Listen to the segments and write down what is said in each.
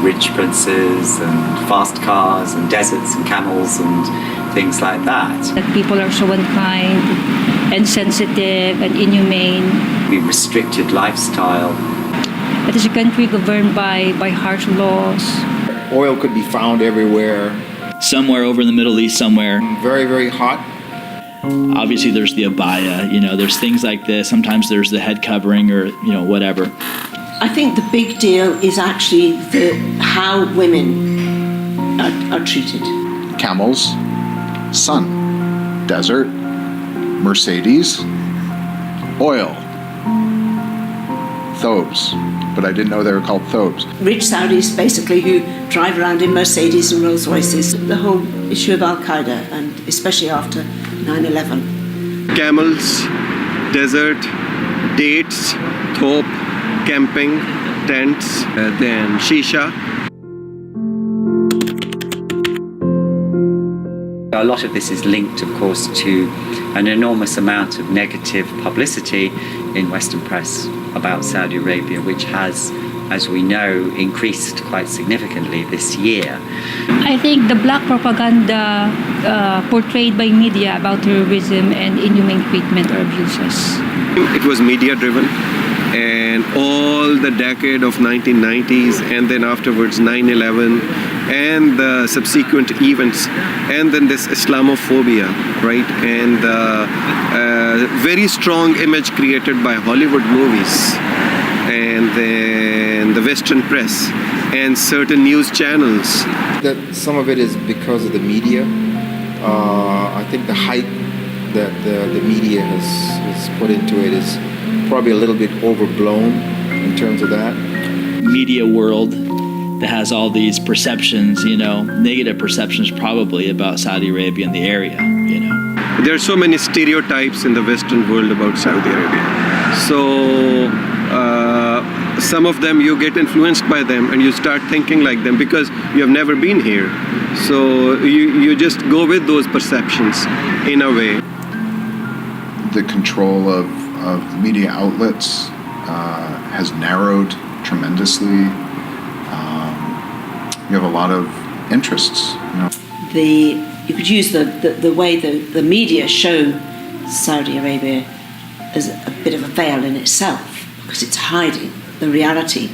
rich princes and fast cars and deserts and camels and things like that. That people are so unkind and sensitive and inhumane. We restricted lifestyle. It is a country governed by harsh laws. Oil could be found everywhere. Somewhere over in the Middle East somewhere. Very, very hot. Obviously there's the abaya, there's things like this. Sometimes there's the head covering or, whatever. I think the big deal is actually how women are treated. Camels, sun, desert, Mercedes, oil, thobes. But I didn't know they were called thobes. Rich Saudis, basically, who drive around in Mercedes and Rolls Royces. The whole issue of Al-Qaeda, and especially after 9/11. Camels, desert, dates, thobe, camping, tents, then shisha. A lot of this is linked, of course, to an enormous amount of negative publicity in Western press about Saudi Arabia, which has, as we know, increased quite significantly this year. I think the black propaganda portrayed by media about terrorism and inhumane treatment or abuses. It was media driven, and all the decade of 1990s and then afterwards 9/11 and the subsequent events, and then this Islamophobia, right? And very strong image created by Hollywood movies and then the Western press and certain news channels. That some of it is because of the media. I think the hype that the media has put into it is probably a little bit overblown in terms of that. Media world that has all these perceptions, negative perceptions probably about Saudi Arabia and the area, There are so many stereotypes in the Western world about Saudi Arabia. So some of them you get influenced by them and you start thinking like them because you have never been here. So you just go with those perceptions in a way. The control of media outlets has narrowed tremendously. You have a lot of interests. You could use the way the media show Saudi Arabia as a bit of a veil in itself, because it's hiding the reality.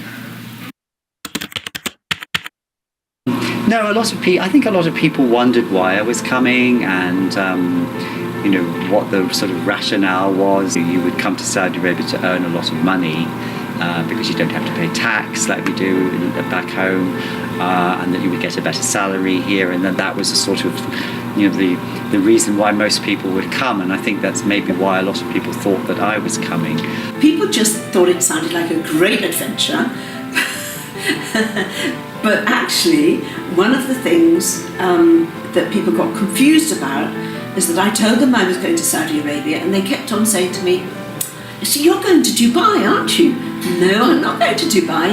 No, I think a lot of people wondered why I was coming and what the sort of rationale was. You would come to Saudi Arabia to earn a lot of money because you don't have to pay tax like we do back home, and that you would get a better salary here, and that was a sort of the reason why most people would come, and I think that's maybe why a lot of people thought that I was coming. People just thought it sounded like a great adventure. But actually, one of the things that people got confused about is that I told them I was going to Saudi Arabia, and they kept on saying to me, "So you're going to Dubai, aren't you?" "No, I'm not going to Dubai."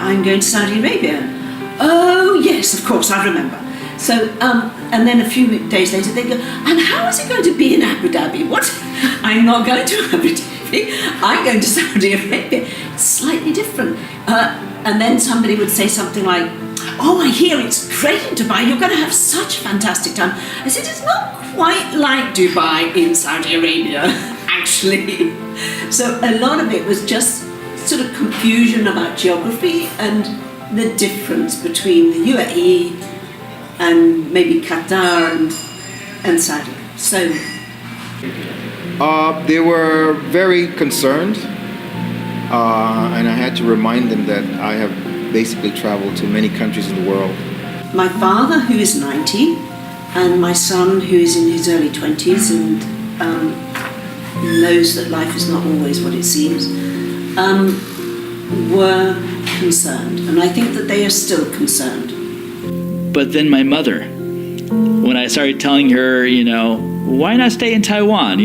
"I'm going to Saudi Arabia." "Oh, yes, of course, I remember." So, and then a few days later they go, "And how is it going to be in Abu Dhabi?" "What? I'm not going to Abu Dhabi. I'm going to Saudi Arabia." It's slightly different. And then somebody would say something like, "Oh, I hear it's great in Dubai. You're going to have such a fantastic time." I said, "It's not quite like Dubai in Saudi Arabia, actually." So a lot of it was just sort of confusion about geography and the difference between the UAE and maybe Qatar and Saudi. So they were very concerned, and I had to remind them that I have basically traveled to many countries in the world. My father, who is 90, and my son, who is in his early 20s and knows that life is not always what it seems, were concerned, and I think that they are still concerned. But then my mother, when I started telling her, why not stay in Taiwan?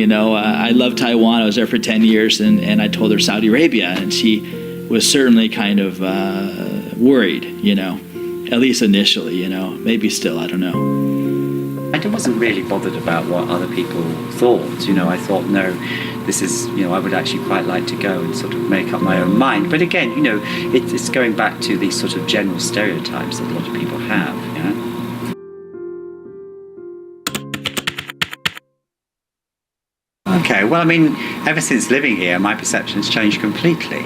I love Taiwan. I was there for 10 years, and I told her Saudi Arabia, and she was certainly kind of worried, at least initially, maybe still, I don't know. I And I wasn't really bothered about what other people thought. I thought, no, this is, I would actually quite like to go and sort of make up my own mind. But again, it's going back to these sort of general stereotypes that a lot of people have. Okay, well, I mean, ever since living here, my perception's changed completely.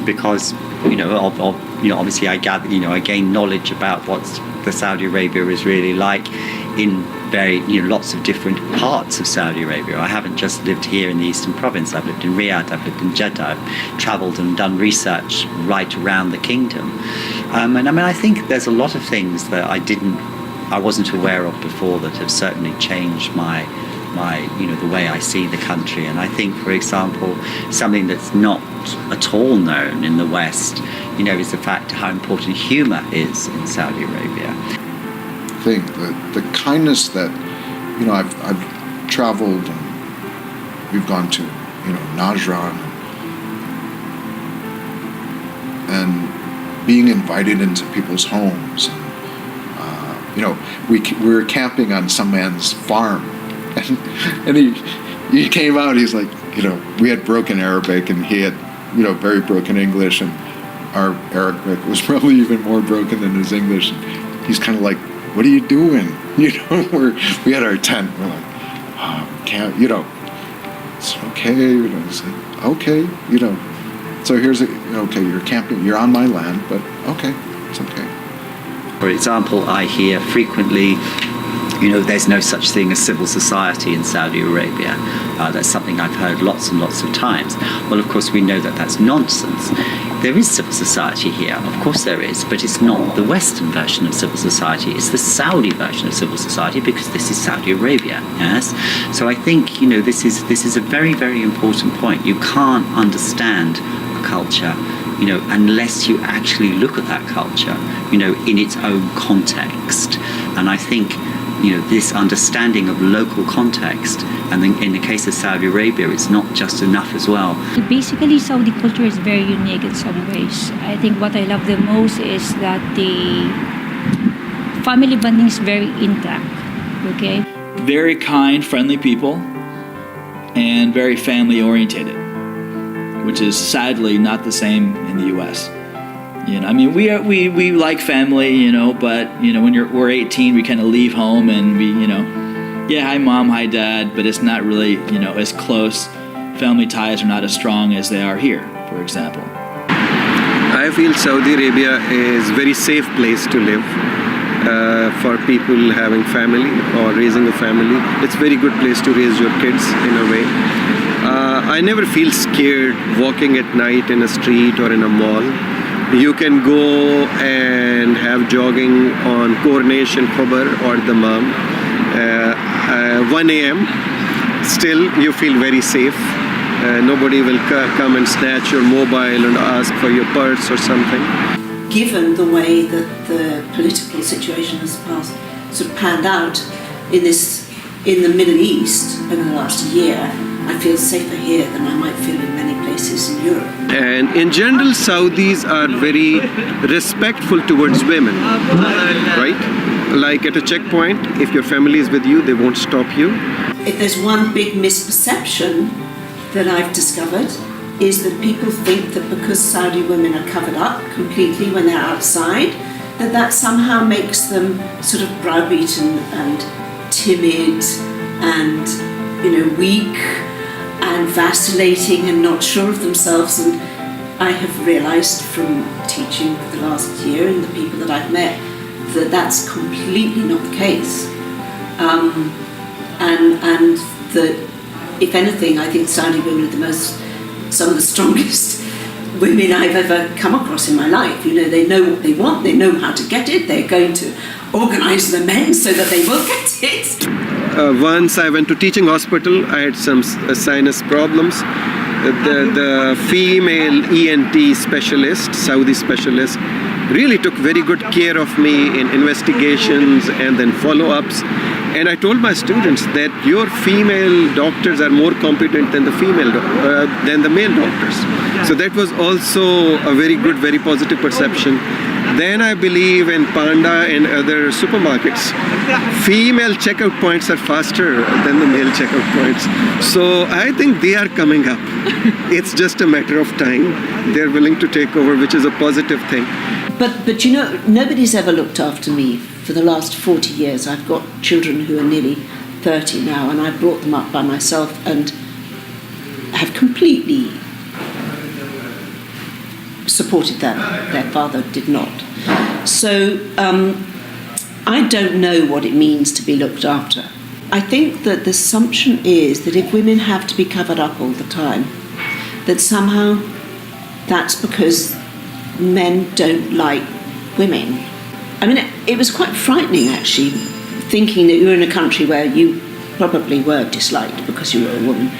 Because, obviously I gather, I gain knowledge about what the Saudi Arabia is really like in very, lots of different parts of Saudi Arabia. I haven't just lived here in the Eastern Province. I've lived in Riyadh, I've lived in Jeddah, I've travelled and done research right around the kingdom. And I mean, I think there's a lot of things that I wasn't aware of before that have certainly changed my the way I see the country. And I think, for example, something that's not at all known in the West, is the fact how important humour is in Saudi Arabia. The kindness that, I've traveled and we've gone to, Najran and being invited into people's homes. And, we were camping on some man's farm. And he came out, he's like, we had broken Arabic and he had, very broken English, and our Arabic was probably even more broken than his English. And he's kind of like, what are you doing? We had our tent. We're like, can't, it's okay. It's like, okay, so here's okay, you're camping, you're on my land, but okay, it's okay. For example, I hear frequently, there's no such thing as civil society in Saudi Arabia. That's something I've heard lots and lots of times. Well, of course, we know that that's nonsense. There is civil society here, of course there is, but it's not the Western version of civil society. It's the Saudi version of civil society, because this is Saudi Arabia, yes? So I think, this is a very, very important point. You can't understand a culture, unless you actually look at that culture, in its own context. And I think, this understanding of local context, and then in the case of Saudi Arabia, it's not just enough as well. Basically, Saudi culture is very unique in some ways. I think what I love the most is that the family bonding is very intact, okay? Very kind, friendly people, and very family orientated, which is sadly not the same in the U.S. I mean, we like family, but when we're 18, we kind of leave home and we, hi mom, hi dad, but it's not really, as close. Family ties are not as strong as they are here, for example. I feel Saudi Arabia is a very safe place to live for people having family or raising a family. It's a very good place to raise your kids in a way. I never feel scared walking at night in a street or in a mall. You can go and have jogging on Coronation, Khobar or Dammam, 1 a.m. Still, you feel very safe. Nobody will come and snatch your mobile and ask for your purse or something. Given the way that the political situation has sort of panned out in the Middle East over the last year, I feel safer here than I might feel in many places in Europe. And in general, Saudis are very respectful towards women, right? Like at a checkpoint, if your family is with you, they won't stop you. If there's one big misperception that I've discovered, is that people think that because Saudi women are covered up completely when they're outside, that somehow makes them sort of browbeaten and timid and, weak and vacillating and not sure of themselves. And I have realised from teaching for the last year and the people that I've met that that's completely not the case. And that, if anything, I think Saudi women are some of the strongest women I've ever come across in my life. They know what they want, they know how to get it, they're going to organise the men so that they will get it. Once I went to teaching hospital, I had some sinus problems. The female ENT specialist, Saudi specialist, really took very good care of me in investigations and then follow-ups. And I told my students that your female doctors are more competent than the male doctors. So that was also a very good, very positive perception. Then I believe in Panda and other supermarkets, female checkout points are faster than the male checkout points. So I think they are coming up. It's just a matter of time. They're willing to take over, which is a positive thing. But you know, nobody's ever looked after me for the last 40 years. I've got children who are nearly 30 now, and I brought them up by myself and have completely supported them. Their father did not. So I don't know what it means to be looked after. I think that the assumption is that if women have to be covered up all the time, that somehow that's because men don't like women. I mean, it was quite frightening, actually, thinking that you were in a country where you probably were disliked because you were a woman.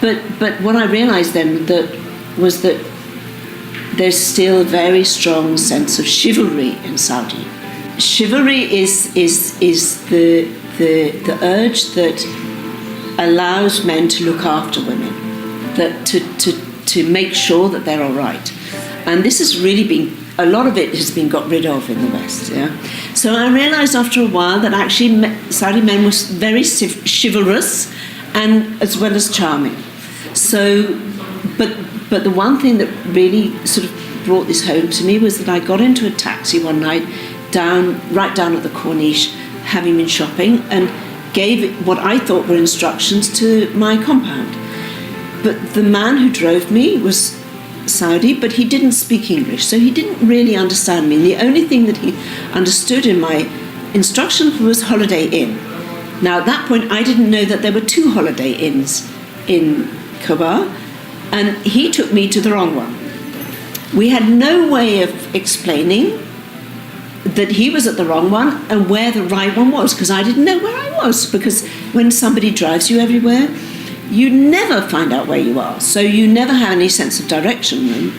But what I realised then was that there's still a very strong sense of chivalry in Saudi. Chivalry is the urge that allows men to look after women, that to make sure that they're all right. And this has really been, a lot of it has been got rid of in the West. Yeah. So I realised after a while that actually Saudi men were very chivalrous and as well as charming. So, but the one thing that really sort of brought this home to me was that I got into a taxi one night right down at the Corniche, having been shopping, and gave it what I thought were instructions to my compound. But the man who drove me was Saudi, but he didn't speak English, so he didn't really understand me. And the only thing that he understood in my instructions was Holiday Inn. Now, at that point, I didn't know that there were 2 Holiday Inns in Kobar, and he took me to the wrong one. We had no way of explaining that he was at the wrong one and where the right one was, because I didn't know where I was, because when somebody drives you everywhere, you never find out where you are, so you never have any sense of direction. And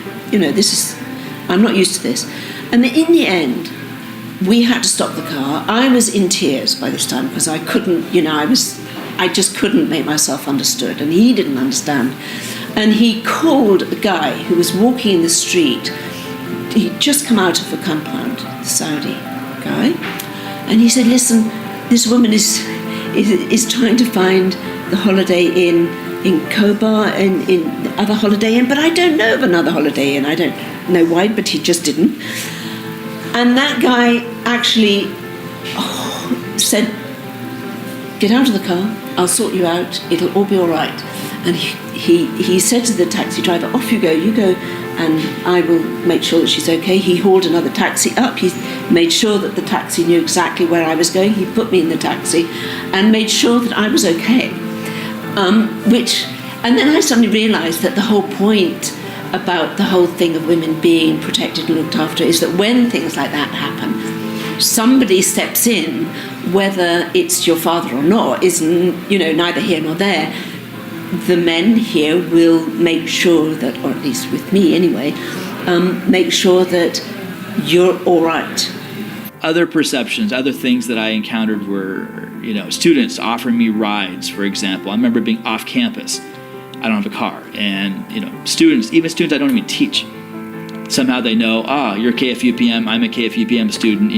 I'm not used to this. And in the end, we had to stop the car. I was in tears by this time because I couldn't, I just couldn't make myself understood, and he didn't understand. And he called a guy who was walking in the street. He'd just come out of a compound, the Saudi guy, and he said, "Listen, this woman is trying to find the Holiday Inn in Kobar and in the other Holiday Inn, but I don't know of another Holiday Inn. I don't know why, but he just didn't." And that guy actually said, "Get out of the car, I'll sort you out, it'll all be all right." And he said to the taxi driver, "Off you go, and I will make sure that she's okay." He hauled another taxi up. He made sure that the taxi knew exactly where I was going. He put me in the taxi and made sure that I was okay. And then I suddenly realised that the whole point about the whole thing of women being protected and looked after is that when things like that happen, somebody steps in, whether it's your father or not, is neither here nor there. The men here will make sure that, or at least with me anyway, make sure that you're all right. Other perceptions, other things that I encountered were, students offering me rides, for example. I remember being off campus. I don't have a car. And, students, even students I don't even teach, somehow they know, you're KFUPM, I'm a KFUPM student,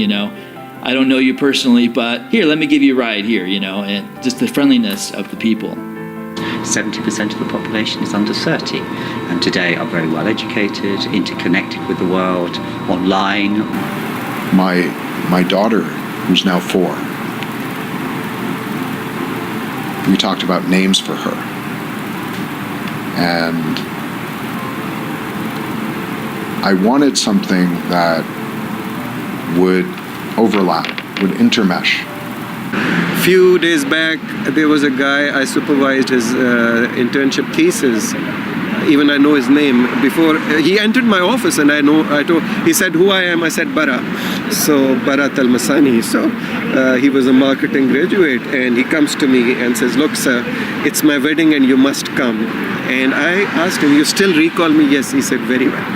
I don't know you personally, but here, let me give you a ride here, and just the friendliness of the people. 70% of the population is under 30, and today are very well educated, interconnected with the world, online. My daughter, who's now 4, we talked about names for her. And I wanted something that would overlap, would intermesh. Few days back, there was a guy, I supervised his internship thesis. Even I know his name. Before he entered my office, and he said who I am. I said Bara. So Barat Al-Masani. So he was a marketing graduate, and he comes to me and says, "Look, sir, it's my wedding and you must come." And I asked him, "You still recall me?" Yes, he said, "Very well."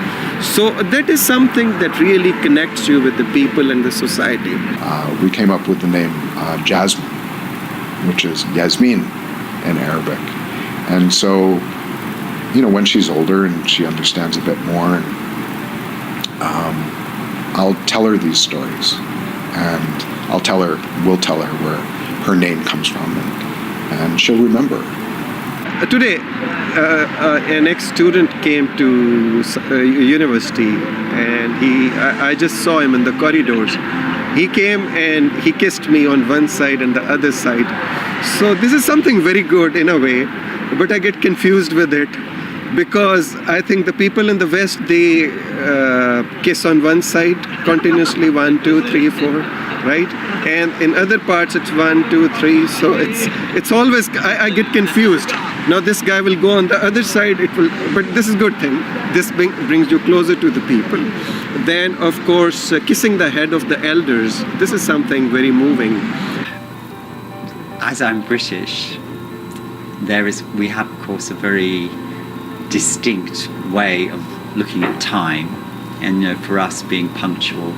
So that is something that really connects you with the people and the society. We came up with the name Jasmine, which is Yasmin in Arabic. And so, when she's older and she understands a bit more, and I'll tell her these stories, and we'll tell her where her name comes from, and she'll remember. Today, an ex-student came to university, and I just saw him in the corridors. He came and he kissed me on one side and the other side. So this is something very good in a way, but I get confused with it because I think the people in the West, they kiss on one side continuously, 1, 2, 3, 4, right? And in other parts it's 1, 2, 3. So it's always, I get confused. Now this guy will go on the other side, but this is a good thing. This brings you closer to the people. Then, of course, kissing the head of the elders, this is something very moving. As I'm British, we have, of course, a very distinct way of looking at time. And, for us, being punctual,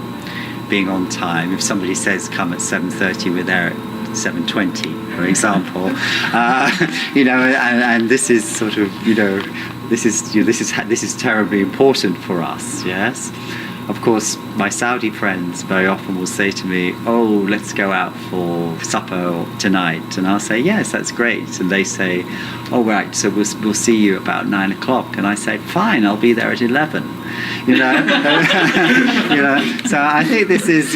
being on time. If somebody says come at 7:30, we're there at 7:20, for example. And this is sort of, this is terribly important for us. Yes. Of course, my Saudi friends very often will say to me, "Oh, let's go out for supper tonight," and I'll say, "Yes, that's great." And they say, "Oh, right, so we'll see you about 9 o'clock," and I say, "Fine, I'll be there at 11." So I think this is,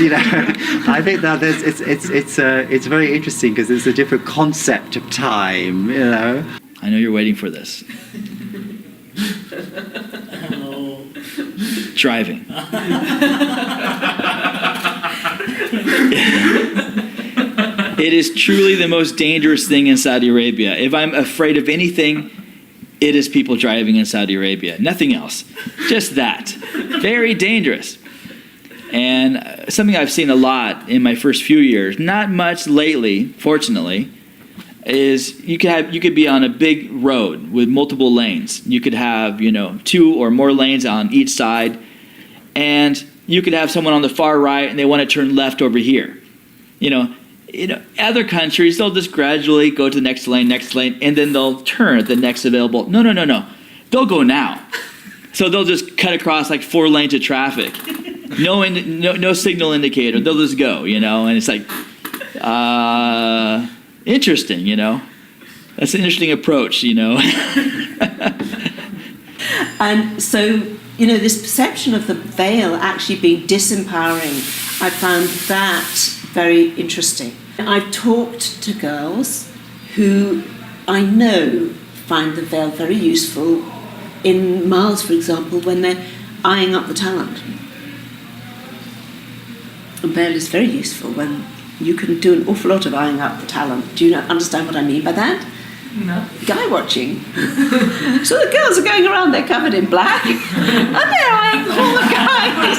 I think that it's very interesting because it's a different concept of time. I know you're waiting for this. Driving. It is truly the most dangerous thing in Saudi Arabia. If I'm afraid of anything, it is people driving in Saudi Arabia. Nothing else. Just that. Very dangerous. And something I've seen a lot in my first few years, not much lately, fortunately, is you could be on a big road with multiple lanes. You could have, 2 or more lanes on each side, and you could have someone on the far right and they want to turn left over here. Other countries, they'll just gradually go to the next lane, and then they'll turn at the next available. No. They'll go now. So they'll just cut across like 4 lanes of traffic. No signal indicator. They'll just go, and it's like, interesting, That's an interesting approach, And so, this perception of the veil actually being disempowering, I found that very interesting. I've talked to girls who I know find the veil very useful in Mars, for example, when they're eyeing up the talent. The veil is very useful when you can do an awful lot of eyeing up the talent. Do you understand what I mean by that? No. Guy watching. So the girls are going around, they're covered in black, and they're eyeing all the guys.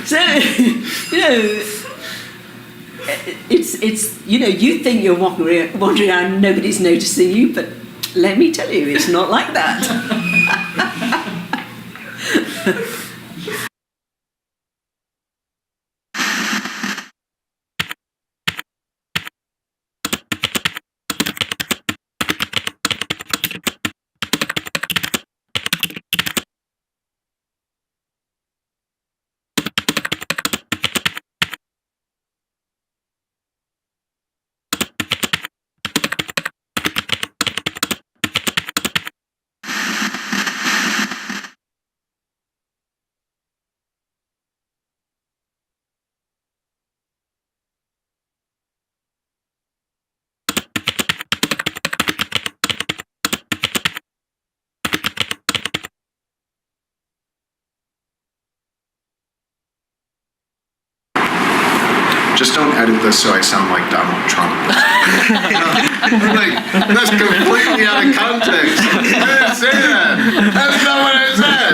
So, it's you think you're wandering around and nobody's noticing you, but let me tell you, it's not like that. Just don't edit this so I sound like Donald Trump. That's completely out of context. I didn't say that. That's not what I said.